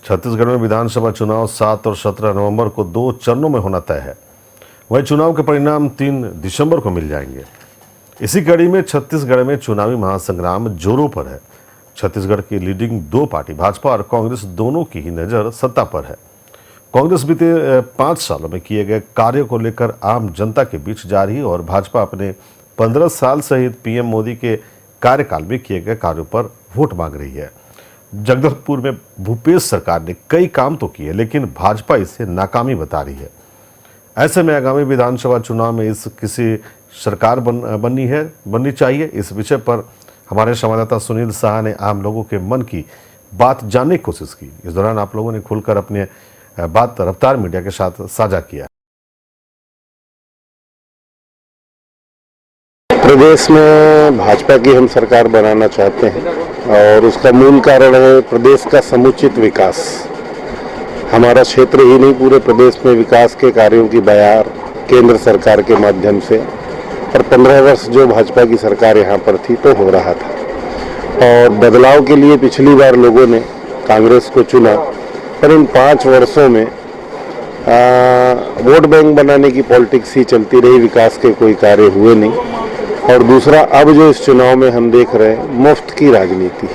छत्तीसगढ़ में विधानसभा चुनाव 7 और 17 नवंबर को 2 चरणों में होना तय है। वहीं चुनाव के परिणाम 3 दिसंबर को मिल जाएंगे। इसी कड़ी में छत्तीसगढ़ में चुनावी महासंग्राम जोरों पर है। छत्तीसगढ़ की लीडिंग 2 पार्टी भाजपा और कांग्रेस दोनों की ही नज़र सत्ता पर है। कांग्रेस बीते 5 सालों में किए गए कार्यों को लेकर आम जनता के बीच जा रही है और भाजपा अपने 15 साल सहित पीएम मोदी के कार्यकाल में किए गए कार्यों पर वोट मांग रही है। जगदलपुर में भूपेश सरकार ने कई काम तो किए, लेकिन भाजपा इसे नाकामी बता रही है। ऐसे में आगामी विधानसभा चुनाव में इस किसी सरकार बननी चाहिए। इस विषय पर हमारे संवाददाता सुनील शाह ने आम लोगों के मन की बात जानने की कोशिश की। इस दौरान आप लोगों ने खुलकर अपने बात रफ्तार मीडिया के साथ साझा किया। प्रदेश में भाजपा की हम सरकार बनाना चाहते हैं और उसका मूल कारण है प्रदेश का समुचित विकास। हमारा क्षेत्र ही नहीं, पूरे प्रदेश में विकास के कार्यों की बयार केंद्र सरकार के माध्यम से और 15 वर्ष जो भाजपा की सरकार यहाँ पर थी तो हो रहा था। और बदलाव के लिए पिछली बार लोगों ने कांग्रेस को चुना, पर इन 5 वर्षों में वोट बैंक बनाने की पॉलिटिक्स ही चलती रही, विकास के कोई कार्य हुए नहीं। और दूसरा, अब जो इस चुनाव में हम देख रहे हैं मुफ्त की राजनीति,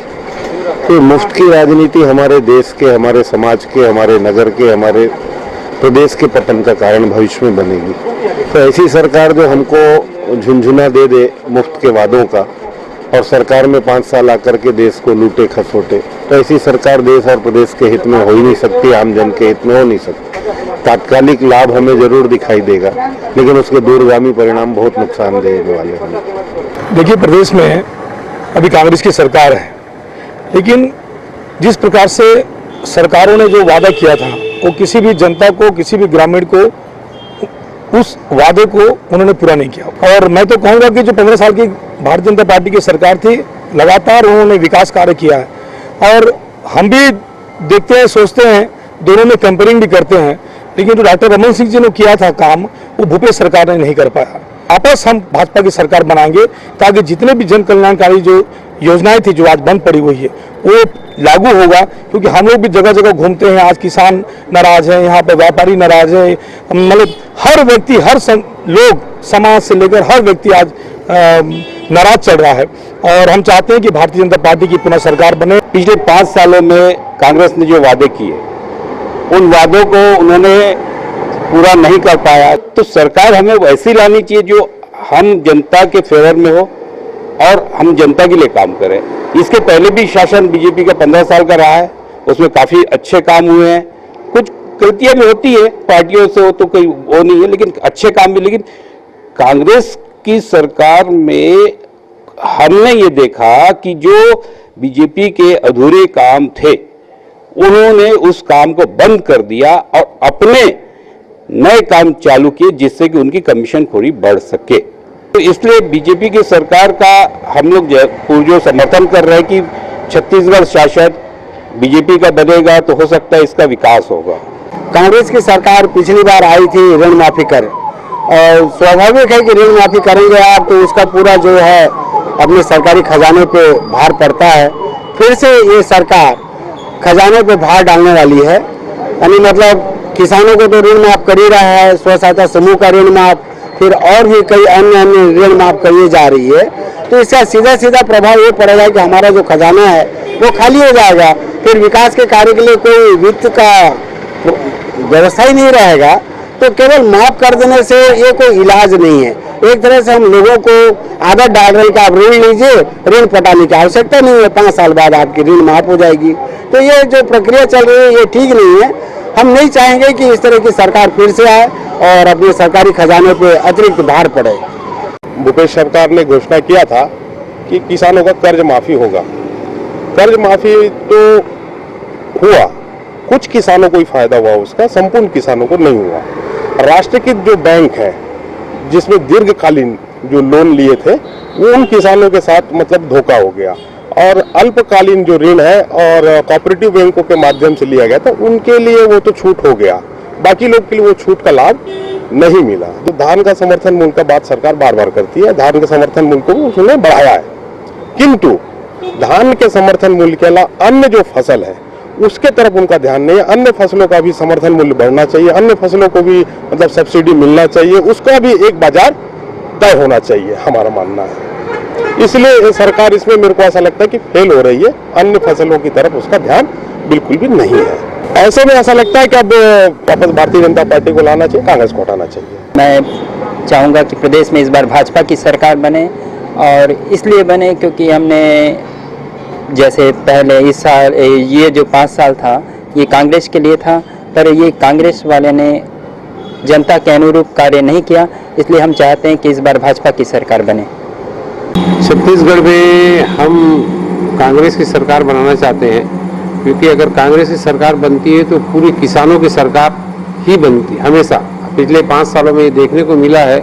तो मुफ्त की राजनीति हमारे देश के, हमारे समाज के, हमारे नगर के, हमारे प्रदेश के पतन का कारण भविष्य में बनेगी। तो ऐसी सरकार जो हमको झुंझुना दे दे मुफ्त के वादों का और सरकार में 5 साल आकर के देश को लूटे खसोटे, तो ऐसी सरकार देश और प्रदेश के हित में हो ही नहीं सकती, आम जन के हित में हो नहीं सकती। तात्कालिक लाभ हमें जरूर दिखाई देगा, लेकिन उसके दूरगामी परिणाम बहुत नुकसान देने वाले हैं। देखिए, प्रदेश में अभी कांग्रेस की सरकार है, लेकिन जिस प्रकार से सरकारों ने जो वादा किया था वो किसी भी जनता को, किसी भी ग्रामीण को उस वादे को उन्होंने पूरा नहीं किया। और मैं तो कहूँगा कि जो 15 साल की भारतीय जनता पार्टी की सरकार थी, लगातार उन्होंने विकास कार्य किया है और हम भी देखते हैं, सोचते हैं, दोनों में कंपेयरिंग भी करते हैं, लेकिन जो डॉक्टर रमन सिंह जी ने किया था काम, वो भूपेश सरकार ने नहीं कर पाया। आपस हम भाजपा की सरकार बनाएंगे ताकि जितने भी जन कल्याणकारी जो योजनाएं थी जो आज बंद पड़ी हुई है वो लागू होगा, क्योंकि हम लोग भी जगह जगह घूमते हैं। आज किसान नाराज है, यहाँ पे व्यापारी नाराज है, मतलब हर व्यक्ति, लोग, समाज से लेकर हर व्यक्ति आज नाराज चल रहा है और हम चाहते हैं कि भारतीय जनता पार्टी की पुनः सरकार बने। पिछले 5 सालों में कांग्रेस ने जो वादे किए, उन वादों को उन्होंने पूरा नहीं कर पाया। तो सरकार हमें वैसी लानी चाहिए जो हम जनता के फेवर में हो और हम जनता के लिए काम करें। इसके पहले भी शासन बीजेपी का 15 साल का रहा है, उसमें काफ़ी अच्छे काम हुए हैं। कुछ गलतियां भी होती है पार्टियों से, हो तो कोई वो नहीं है, लेकिन अच्छे काम भी। लेकिन कांग्रेस की सरकार में हमने ये देखा कि जो बीजेपी के अधूरे काम थे उन्होंने उस काम को बंद कर दिया और अपने नए काम चालू किए, जिससे कि उनकी कमीशन थोड़ी बढ़ सके। तो इसलिए बीजेपी की सरकार का हम लोग जो समर्थन कर रहे हैं कि छत्तीसगढ़ शासन बीजेपी का बनेगा तो हो सकता है इसका विकास होगा। कांग्रेस की सरकार पिछली बार आई थी ऋण माफी कर, और स्वाभाविक है कि ऋण माफी करेंगे आप तो उसका पूरा जो है अपने सरकारी खजाने पे भार पड़ता है। फिर से ये सरकार खजाने पे भार डालने वाली है, यानी मतलब किसानों को तो ऋण माफ कर ही रहा है, स्व सहायता समूह का ऋण माफ, फिर और भी कई अन्य ऋण माफ करी जा रही है। तो इसका सीधा सीधा प्रभाव ये पड़ेगा कि हमारा जो खजाना है वो खाली हो जाएगा, फिर विकास के कार्य के लिए कोई वित्त का व्यवस्था ही नहीं रहेगा। तो केवल माफ कर देने से ये कोई इलाज नहीं है। एक तरह से हम लोगों को आदत डाल रहे हैं कि आप ऋण लीजिए, ऋण पटाने की आवश्यकता नहीं है, 5 साल बाद आपकी ऋण माफ हो जाएगी। तो ये जो प्रक्रिया चल रही है ये ठीक नहीं है। हम नहीं चाहेंगे कि इस तरह की सरकार फिर से आए और अपने सरकारी खजाने पे अतिरिक्त भार पड़े। भूपेश सरकार ने घोषणा किया था कि किसानों का कर्ज माफी होगा। कर्ज माफी तो हुआ, कुछ किसानों को ही फायदा हुआ उसका, संपूर्ण किसानों को नहीं हुआ। राष्ट्रीयकृत जो बैंक है जिसमें दीर्घकालीन जो लोन लिए थे वो उन किसानों के साथ मतलब धोखा हो गया, और अल्पकालीन जो ऋण है और कोऑपरेटिव बैंकों के माध्यम से लिया गया था उनके लिए वो तो छूट हो गया, बाकी लोग के लिए वो छूट का लाभ नहीं मिला। तो धान का समर्थन मूल्य का बात सरकार बार बार करती है, धान के समर्थन मूल्य को उसने बढ़ाया है, किंतु धान के समर्थन मूल्य के अलावा अन्य जो फसल है उसके तरफ उनका ध्यान नहीं है। अन्य फसलों का भी समर्थन मूल्य बढ़ना चाहिए, अन्य फसलों को भी मतलब सब्सिडी मिलना चाहिए, उसका भी एक बाजार तय होना चाहिए, हमारा मानना है। इसलिए सरकार इसमें मेरे को ऐसा लगता है कि फेल हो रही है, अन्य फसलों की तरफ उसका ध्यान बिल्कुल भी नहीं है। ऐसे में ऐसा लगता है कि अब वापस भारतीय जनता पार्टी को लाना चाहिए, कांग्रेस को हटाना चाहिए। मैं चाहूँगा कि प्रदेश में इस बार भाजपा की सरकार बने, और इसलिए बने क्योंकि हमने जैसे पहले इस साल ये जो 5 साल था ये कांग्रेस के लिए था, पर ये कांग्रेस वाले ने जनता के अनुरूप कार्य नहीं किया, इसलिए हम चाहते हैं कि इस बार भाजपा की सरकार बने। छत्तीसगढ़ में हम कांग्रेस की सरकार बनाना चाहते हैं, क्योंकि अगर कांग्रेस की सरकार बनती है तो पूरी किसानों की सरकार ही बनती है। हमेशा पिछले 5 सालों में ये देखने को मिला है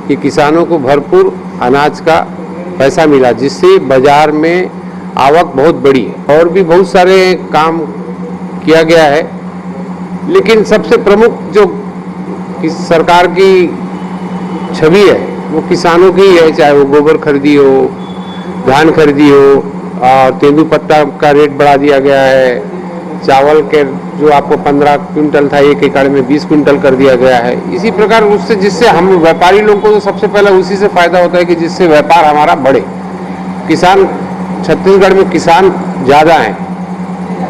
कि किसानों को भरपूर अनाज का पैसा मिला, जिससे बाजार में आवक बहुत बढ़ी है। और भी बहुत सारे काम किया गया है, लेकिन सबसे प्रमुख जो सरकार की छवि है वो किसानों की है, चाहे वो गोबर खरीदी हो, धान खरीदी हो, और तेंदूपत्ता का रेट बढ़ा दिया गया है, चावल के जो आपको 15 क्विंटल था 1 एकड़ में 20 क्विंटल कर दिया गया है। इसी प्रकार उससे जिससे हम व्यापारी लोगों को तो सबसे पहले उसी से फायदा होता है कि जिससे व्यापार हमारा बढ़े। किसान छत्तीसगढ़ में किसान ज़्यादा हैं,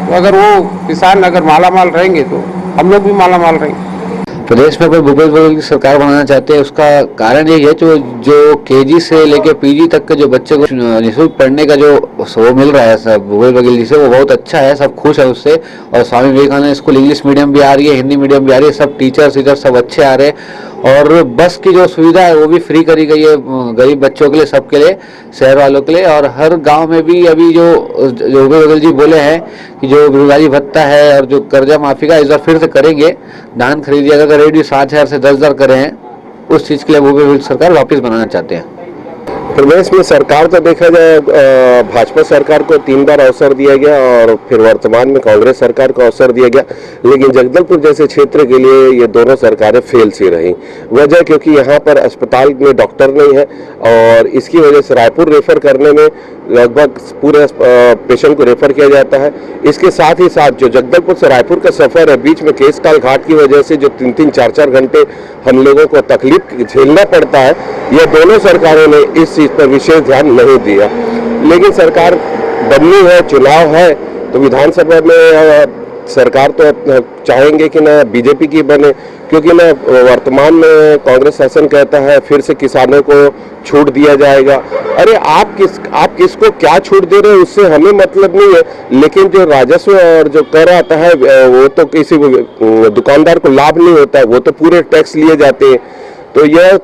तो अगर वो किसान अगर मालामाल रहेंगे तो हम लोग भी मालामाल रहेंगे। प्रदेश में कोई भूपेश बघेल की सरकार बनाना चाहते हैं, उसका कारण यही है जो केजी से लेके पीजी तक के जो बच्चे को निःशुल्क पढ़ने का जो वो मिल रहा है सब भूपेश बघेल जी से, वो बहुत अच्छा है, सब खुश है उससे। और Swami Vivekananda school English medium भी आ रही है, हिंदी मीडियम भी आ रही है, सब टीचर्स इधर सब अच्छे आ रहे हैं। और बस की जो सुविधा है वो भी फ्री करी गई है गरीब बच्चों के लिए, सबके लिए, शहर वालों के लिए। और हर गांव में भी अभी जो भूपेश बघेल जी बोले हैं कि जो बेरोजगारी भत्ता है और जो कर्जा माफी का इस बार फिर से करेंगे, धान खरीदिएगा अगर रेट भी 7,000 से 10,000 करें हैं, उस चीज़ के लिए भूपेश बघेल सरकार वापस बनाना चाहते हैं। प्रदेश में सरकार तो देखा जाए भाजपा सरकार को 3 बार अवसर दिया गया और फिर वर्तमान में कांग्रेस सरकार को अवसर दिया गया, लेकिन जगदलपुर जैसे क्षेत्र के लिए ये दोनों सरकारें फेल सी रही। वजह क्योंकि यहाँ पर अस्पताल में डॉक्टर नहीं है और इसकी वजह से रायपुर रेफर करने में लगभग पूरे पेशेंट को रेफर किया जाता है। इसके साथ ही साथ जो जगदलपुर से रायपुर का सफर है, बीच में केसकाल घाट की वजह से जो 3-3, 4-4 घंटे हम लोगों को तकलीफ झेलना पड़ता है, ये दोनों सरकारों ने इस चीज पर विशेष ध्यान नहीं दिया। लेकिन सरकार बननी है, चुनाव है, तो विधानसभा में सरकार तो चाहेंगे कि ना बीजेपी की बने, क्योंकि ना वर्तमान में कांग्रेस शासन कहता है फिर से किसानों को छूट दिया जाएगा। अरे आप किसको क्या छूट दे रहे हो उससे हमें मतलब नहीं है, लेकिन जो राजस्व और जो कर आता है वो तो किसी दुकानदार को लाभ नहीं होता है, वो तो पूरे टैक्स लिए जाते हैं। तो यह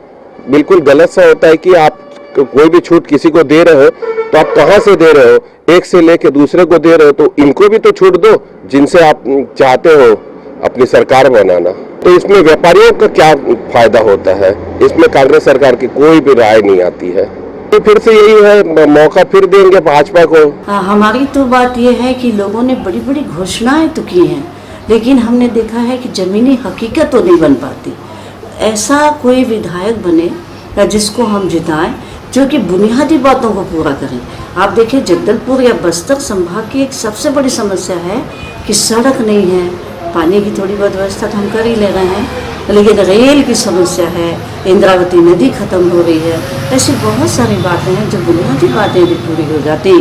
बिल्कुल गलत सा होता है कि आप कोई भी छूट किसी को दे रहे हो तो आप कहां से दे रहे हो, एक से लेके दूसरे को दे रहे हो, तो इनको भी तो छूट दो जिनसे आप चाहते हो अपनी सरकार बनाना। तो इसमें व्यापारियों का क्या फायदा होता है, इसमें कांग्रेस सरकार की कोई भी राय नहीं आती है। तो फिर से यही है, मौका फिर देंगे भाजपा को। हमारी तो बात यह है कि लोगों ने बड़ी बड़ी घोषणाएं तो की हैं, लेकिन हमने देखा है कि जमीनी हकीकत तो नहीं बन पाती। ऐसा कोई विधायक बने या जिसको हम जिताएं जो कि बुनियादी बातों को पूरा करें। आप देखिए जगदलपुर या बस्तर संभाग की एक सबसे बड़ी समस्या है कि सड़क नहीं है, पानी की थोड़ी बहुत व्यवस्था तो हम कर ही ले रहे हैं, लेकिन रेल की समस्या है, इंद्रावती नदी खत्म हो रही है। ऐसी बहुत सारी बातें हैं जो बुनियादी बातें यदि पूरी हो जाती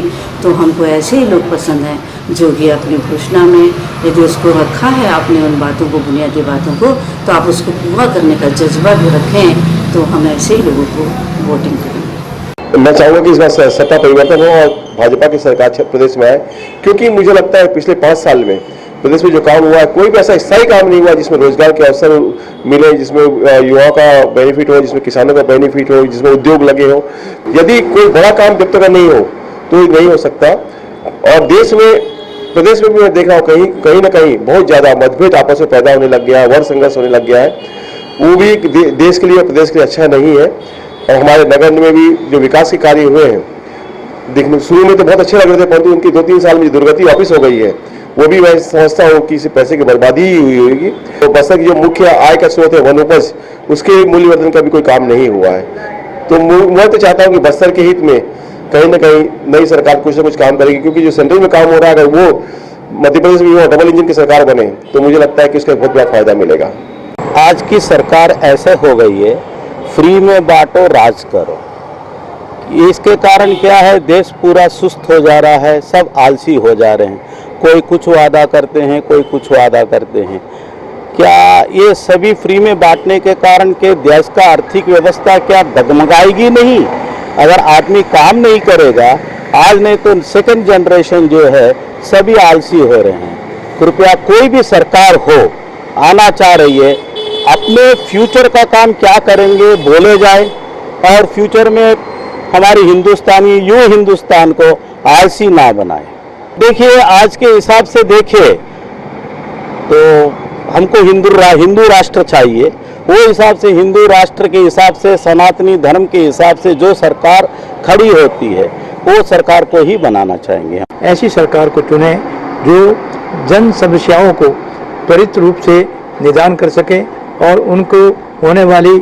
तो हमको ऐसे ही लोग पसंद हैं जो कि अपनी घोषणा में यदि उसको रखा है आपने उन बातों को, बुनियादी बातों को, तो आप उसको पूरा करने का जज्बा भी रखें, तो हम ऐसे ही लोगों को वोटिंग करें। मैं चाहूँगा कि इस बार सत्ता परिवर्तन हो और भाजपा की सरकार प्रदेश में आए, क्योंकि मुझे लगता है पिछले 5 साल में प्रदेश में जो काम हुआ है कोई भी ऐसा स्थायी काम नहीं हुआ जिसमें रोजगार के अवसर मिले, जिसमें युवाओं का बेनिफिट हो, जिसमें किसानों का बेनिफिट हो, जिसमें उद्योग लगे हो। यदि कोई बड़ा काम जब तक नहीं हो तो नहीं हो सकता। और प्रदेश में भी मैं देख रहा हूँ कहीं ना कहीं बहुत ज़्यादा मतभेद आपस में पैदा होने लग गया है, वर्ग संघर्ष होने लग गया है। वो भी देश के लिए, प्रदेश के लिए अच्छा नहीं है। और हमारे नगर में भी जो विकास के कार्य हुए हैं, देखने शुरू में तो बहुत अच्छे लग रहे थे, परंतु उनकी 2-3 साल में जो दुर्गति वापस हो गई है, वो भी मैं समझता हूँ कि इस पैसे की बर्बादी ही हुई होगी। तो बस्तर की जो मुख्य आय का स्रोत है वनोपज, उसके मूल्यवर्धन का भी कोई काम नहीं हुआ है। तो मैं तो चाहता हूँ कि बस्तर के हित में कहीं ना कहीं नई सरकार कुछ ना कुछ काम करेगी, क्योंकि जो सेंट्रल में काम हो रहा है अगर वो मध्य प्रदेश में डबल इंजन की सरकार बने तो मुझे लगता है कि उसका बहुत बड़ा फायदा मिलेगा। आज की सरकार ऐसे हो गई है, फ्री में बांटो राज करो। इसके कारण क्या है, देश पूरा सुस्त हो जा रहा है, सब आलसी हो जा रहे हैं। कोई कुछ वादा करते हैं, कोई कुछ वादा करते हैं। क्या ये सभी फ्री में बांटने के कारण के देश का आर्थिक व्यवस्था क्या डगमगाएगी नहीं? अगर आदमी काम नहीं करेगा, आज नहीं तो सेकंड जनरेशन जो है सभी आलसी हो रहे हैं। कृपया कोई भी सरकार हो आना चाह रही है, अपने फ्यूचर का काम क्या करेंगे बोले जाए, और फ्यूचर में हमारी हिंदुस्तानी हिंदुस्तान को आलसी ना बनाए। देखिए आज के हिसाब से देखिए तो हमको हिंदू राष्ट्र चाहिए। वो हिसाब से हिंदू राष्ट्र के हिसाब से, सनातनी धर्म के हिसाब से जो सरकार खड़ी होती है वो सरकार को ही बनाना चाहेंगे। ऐसी सरकार को चुने जो जन समस्याओं को त्वरित रूप से निदान कर सके और उनको होने वाली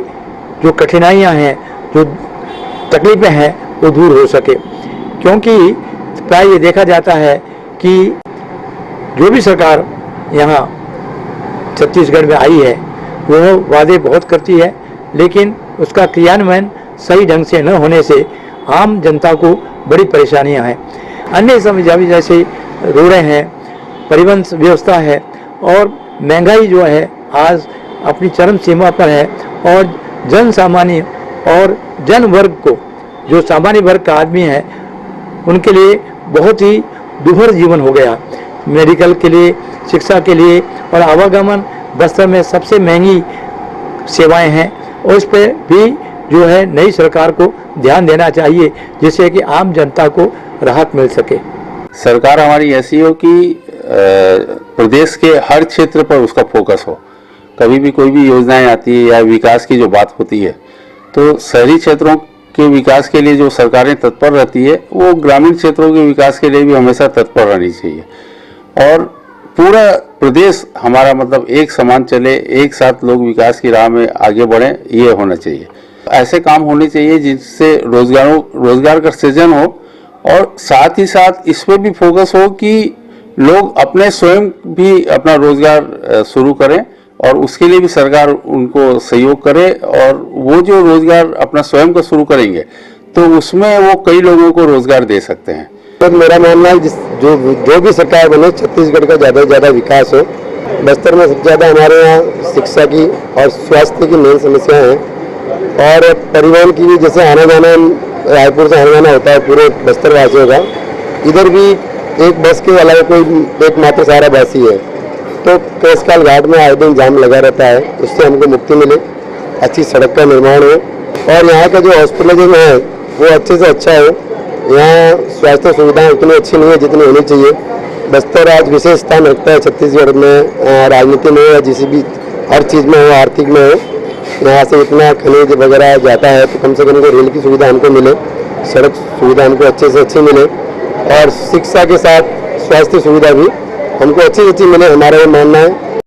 जो कठिनाइयां हैं, जो तकलीफें हैं, वो दूर हो सके। क्योंकि प्राय ये देखा जाता है कि जो भी सरकार यहाँ छत्तीसगढ़ में आई है वो वादे बहुत करती है, लेकिन उसका क्रियान्वयन सही ढंग से न होने से आम जनता को बड़ी परेशानियां हैं। अन्य समस्या भी जैसे रोडें हैं, परिवहन व्यवस्था है और महंगाई जो है आज अपनी चरम सीमा पर है, और जन सामान्य और जन वर्ग को, जो सामान्य वर्ग का आदमी है, उनके लिए बहुत ही दुर्भर जीवन हो गया। मेडिकल के लिए, शिक्षा के लिए और आवागमन बस्तर में सबसे महंगी सेवाएं हैं, और उस पर भी जो है नई सरकार को ध्यान देना चाहिए जिससे कि आम जनता को राहत मिल सके। सरकार हमारी ऐसी हो कि प्रदेश के हर क्षेत्र पर उसका फोकस हो। कभी भी कोई भी योजनाएं आती है या विकास की जो बात होती है तो शहरी क्षेत्रों के विकास के लिए जो सरकारें तत्पर रहती है वो ग्रामीण क्षेत्रों के विकास के लिए भी हमेशा तत्पर रहनी चाहिए। और पूरा प्रदेश हमारा मतलब एक समान चले, एक साथ लोग विकास की राह में आगे बढ़ें, ये होना चाहिए। ऐसे काम होने चाहिए जिससे रोजगार का सृजन हो, और साथ ही साथ इस पर भी फोकस हो कि लोग अपने स्वयं भी अपना रोजगार शुरू करें, और उसके लिए भी सरकार उनको सहयोग करे। और वो जो रोजगार अपना स्वयं का शुरू करेंगे तो उसमें वो कई लोगों को रोजगार दे सकते हैं। तो मेरा मानना है जो भी सरकार बने, छत्तीसगढ़ का ज़्यादा से ज़्यादा विकास हो। बस्तर में सबसे ज़्यादा हमारे यहाँ शिक्षा की और स्वास्थ्य की मेन समस्याएं हैं, और परिवहन की भी, जैसे आना जाना रायपुर से आना जाना होता है पूरे बस्तर वासियों का, इधर भी एक बस के अलावा कोई एकमात्र सहारा बस ही है। तो केसकाल घाट में आए दिन जाम लगा रहता है, उससे हमको मुक्ति मिले, अच्छी सड़क का निर्माण हो, और यहाँ का जो हॉस्पिटल है वो अच्छे से अच्छा हो। यहाँ स्वास्थ्य सुविधाएं उतनी अच्छी नहीं है जितनी होनी चाहिए। बस्तर आज विशेष स्थान रखता है छत्तीसगढ़ में, राजनीति में या जिस भी हर चीज़ में हो, आर्थिक में हो। यहाँ से इतना खनिज वगैरह जाता है तो कम से कम रेल की सुविधा हमको मिले, सड़क सुविधा हमको अच्छे से अच्छी मिले, और शिक्षा के साथ स्वास्थ्य सुविधा भी हमको अच्छी मिले। हमारा ये मानना है